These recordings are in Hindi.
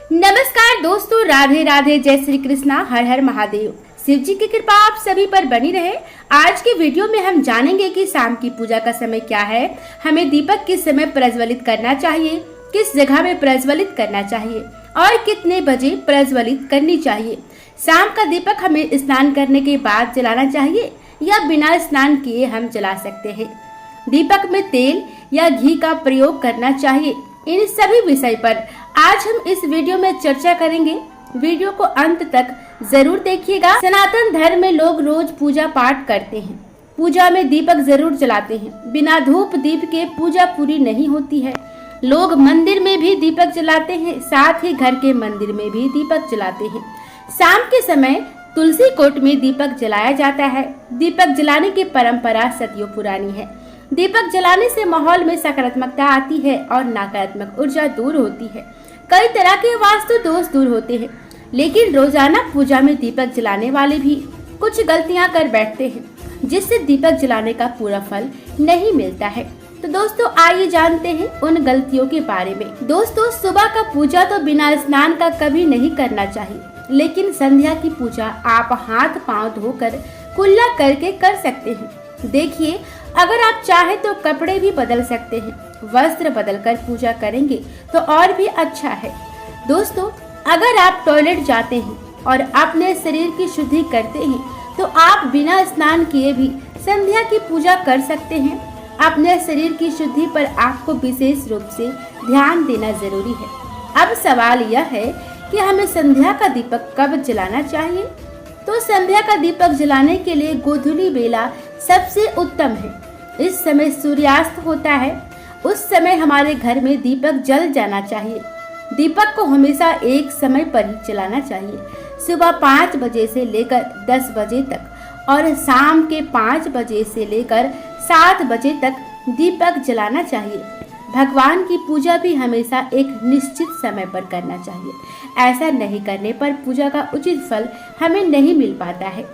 नमस्कार दोस्तों, राधे राधे, जय श्री कृष्णा, हर हर महादेव। शिव जी की कृपा आप सभी पर बनी रहे। आज की वीडियो में हम जानेंगे कि शाम की पूजा का समय क्या है, हमें दीपक किस समय प्रज्वलित करना चाहिए, किस जगह में प्रज्वलित करना चाहिए और कितने बजे प्रज्वलित करनी चाहिए। शाम का दीपक हमें स्नान करने के बाद जलाना चाहिए या बिना स्नान किए हम जला सकते हैं। दीपक में तेल या घी का प्रयोग करना चाहिए। इन सभी विषय पर आज हम इस वीडियो में चर्चा करेंगे। वीडियो को अंत तक जरूर देखिएगा। सनातन धर्म में लोग रोज पूजा पाठ करते हैं, पूजा में दीपक जरूर जलाते हैं। बिना धूप दीप के पूजा पूरी नहीं होती है। लोग मंदिर में भी दीपक जलाते हैं, साथ ही घर के मंदिर में भी दीपक जलाते हैं। शाम के समय तुलसी कोट में दीपक जलाया जाता है। दीपक जलाने की परंपरा सदियों पुरानी है। दीपक जलाने से माहौल में सकारात्मकता आती है और नकारात्मक ऊर्जा दूर होती है। कई तरह के वास्तु दोष दूर होते हैं, लेकिन रोजाना पूजा में दीपक जलाने वाले भी कुछ गलतियां कर बैठते हैं, जिससे दीपक जलाने का पूरा फल नहीं मिलता है। तो दोस्तों आइए जानते हैं उन गलतियों के बारे में। दोस्तों, सुबह का पूजा तो बिना स्नान का कभी नहीं करना चाहिए, लेकिन संध्या की पूजा आप हाथ पांव धोकर कुल्ला करके कर सकते हैं। देखिए, अगर आप चाहे तो कपड़े भी बदल सकते हैं। वस्त्र बदलकर पूजा करेंगे तो और भी अच्छा है। दोस्तों, अगर आप टॉयलेट जाते हैं और अपने शरीर की शुद्धि करते हैं तो आप बिना स्नान किए भी संध्या की पूजा कर सकते हैं। अपने शरीर की शुद्धि पर आपको विशेष रूप से ध्यान देना जरूरी है। अब सवाल यह है कि हमें संध्या का दीपक कब जलाना चाहिए। तो संध्या का दीपक जलाने के लिए गोधूली बेला सबसे उत्तम है। इस समय सूर्यास्त होता है, उस समय हमारे घर में दीपक जल जाना चाहिए। दीपक को हमेशा एक समय पर ही जलाना चाहिए, सुबह 5 बजे से लेकर 10 बजे तक और शाम के 5 बजे से लेकर 7 बजे तक दीपक जलाना चाहिए। भगवान की पूजा भी हमेशा एक निश्चित समय पर करना चाहिए। ऐसा नहीं करने पर पूजा का उचित फल हमें नहीं मिल पाता है।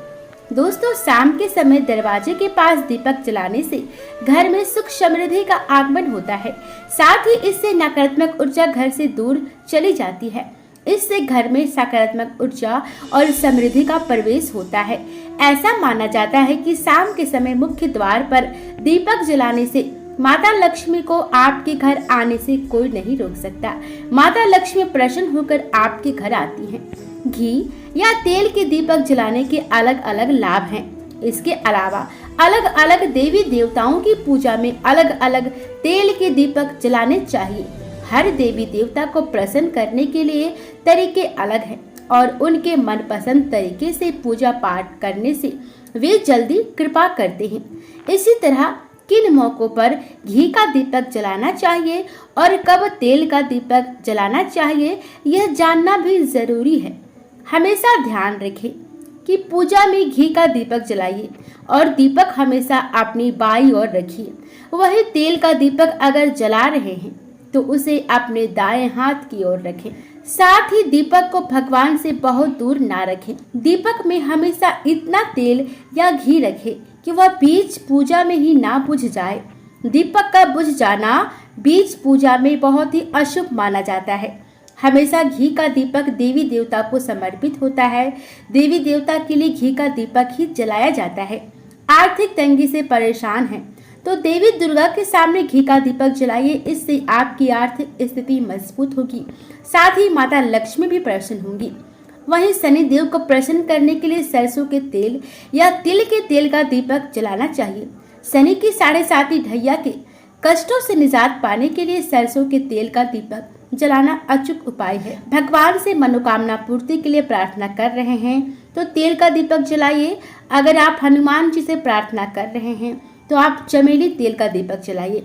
दोस्तों, शाम के समय दरवाजे के पास दीपक जलाने से घर में सुख समृद्धि का आगमन होता है। साथ ही इससे नकारात्मक ऊर्जा घर से दूर चली जाती है। इससे घर में सकारात्मक ऊर्जा और समृद्धि का प्रवेश होता है। ऐसा माना जाता है कि शाम के समय मुख्य द्वार पर दीपक जलाने से माता लक्ष्मी को आपके घर आने से कोई नहीं रोक सकता। माता लक्ष्मी प्रसन्न होकर आपके घर आती हैं। घी या तेल के दीपक जलाने के अलग अलग लाभ हैं। इसके अलावा अलग अलग देवी देवताओं की पूजा में अलग अलग तेल के दीपक जलाने चाहिए। हर देवी देवता को प्रसन्न करने के लिए तरीके अलग हैं और उनके मनपसंद तरीके से पूजा पाठ करने से वे जल्दी कृपा करते हैं। इसी तरह किन मौकों पर घी का दीपक जलाना चाहिए और कब तेल का दीपक जलाना चाहिए, यह जानना भी जरूरी है। हमेशा ध्यान रखें कि पूजा में घी का दीपक जलाइए और दीपक हमेशा अपनी बाईं ओर रखिए। वही तेल का दीपक अगर जला रहे हैं तो उसे अपने दाएं हाथ की ओर रखें। साथ ही दीपक को भगवान से बहुत दूर ना रखें। दीपक में हमेशा इतना तेल या घी रखें कि वह बीच पूजा में ही ना बुझ जाए। दीपक का बुझ जाना बीच पूजा में बहुत ही अशुभ माना जाता है। हमेशा घी का दीपक देवी देवता को समर्पित होता है। देवी देवता के लिए घी का दीपक ही जलाया जाता है। आर्थिक तंगी से परेशान हैं तो देवी दुर्गा के सामने घी का दीपक जलाइए। इससे आपकी आर्थिक स्थिति मजबूत होगी, साथ ही माता लक्ष्मी भी प्रसन्न होंगी। वहीं शनि देव को प्रसन्न करने के लिए सरसों के तेल या तिल के तेल का दीपक जलाना चाहिए। शनि की 7.5 ढैया के कष्टों से निजात पाने के लिए सरसों के तेल का दीपक जलाना अचूक उपाय है। भगवान से मनोकामना पूर्ति के लिए प्रार्थना कर रहे हैं तो तेल का दीपक जलाइए। अगर आप हनुमान जी से प्रार्थना कर रहे हैं तो आप चमेली तेल का दीपक जलाइए।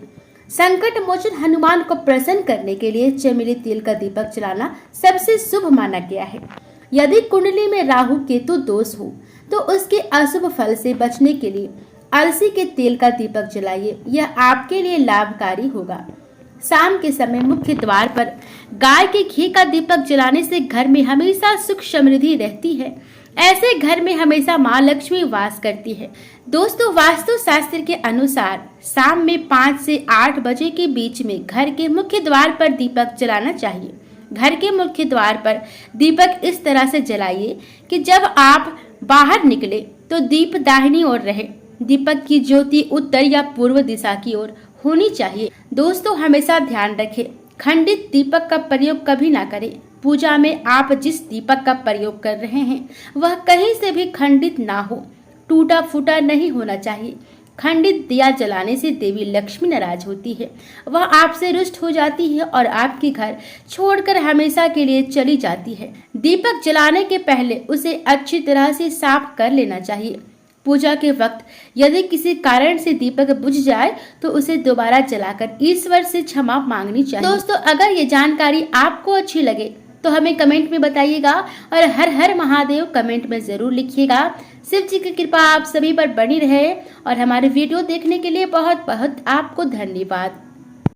संकट मोचन हनुमान को प्रसन्न करने के लिए चमेली तेल का दीपक जलाना सबसे शुभ माना गया है। यदि कुंडली में राहु केतु दोष हो तो उसके अशुभ फल से बचने के लिए अलसी के तेल का दीपक जलाइए। यह आपके लिए लाभकारी होगा। शाम के समय मुख्य द्वार पर गाय के घी का दीपक जलाने से घर में हमेशा सुख समृद्धि रहती है। ऐसे घर में हमेशा माँ लक्ष्मी वास करती है। दोस्तों, वास्तु शास्त्र के अनुसार शाम में 5 से 8 बजे के बीच में घर के मुख्य द्वार पर दीपक जलाना चाहिए। घर के मुख्य द्वार पर दीपक इस तरह से जलाइए कि जब आप बाहर निकले तो दीप दाहिनी ओर रहे। दीपक की ज्योति उत्तर या पूर्व दिशा की ओर होनी चाहिए। दोस्तों, हमेशा ध्यान रखें, खंडित दीपक का प्रयोग कभी ना करें। पूजा में आप जिस दीपक का प्रयोग कर रहे हैं वह कहीं से भी खंडित ना हो, टूटा फूटा नहीं होना चाहिए। खंडित दिया जलाने से देवी लक्ष्मी नाराज होती है, वह आपसे रुष्ट हो जाती है और आपके घर छोड़कर हमेशा के लिए चली जाती है। दीपक जलाने के पहले उसे अच्छी तरह से साफ कर लेना चाहिए। पूजा के वक्त यदि किसी कारण से दीपक बुझ जाए तो उसे दोबारा जलाकर ईश्वर से क्षमा मांगनी चाहिए। दोस्तों, अगर ये जानकारी आपको अच्छी लगे तो हमें कमेंट में बताइएगा और हर हर महादेव कमेंट में जरूर लिखिएगा। शिव जी की कृपा आप सभी पर बनी रहे और हमारे वीडियो देखने के लिए बहुत बहुत आपको धन्यवाद।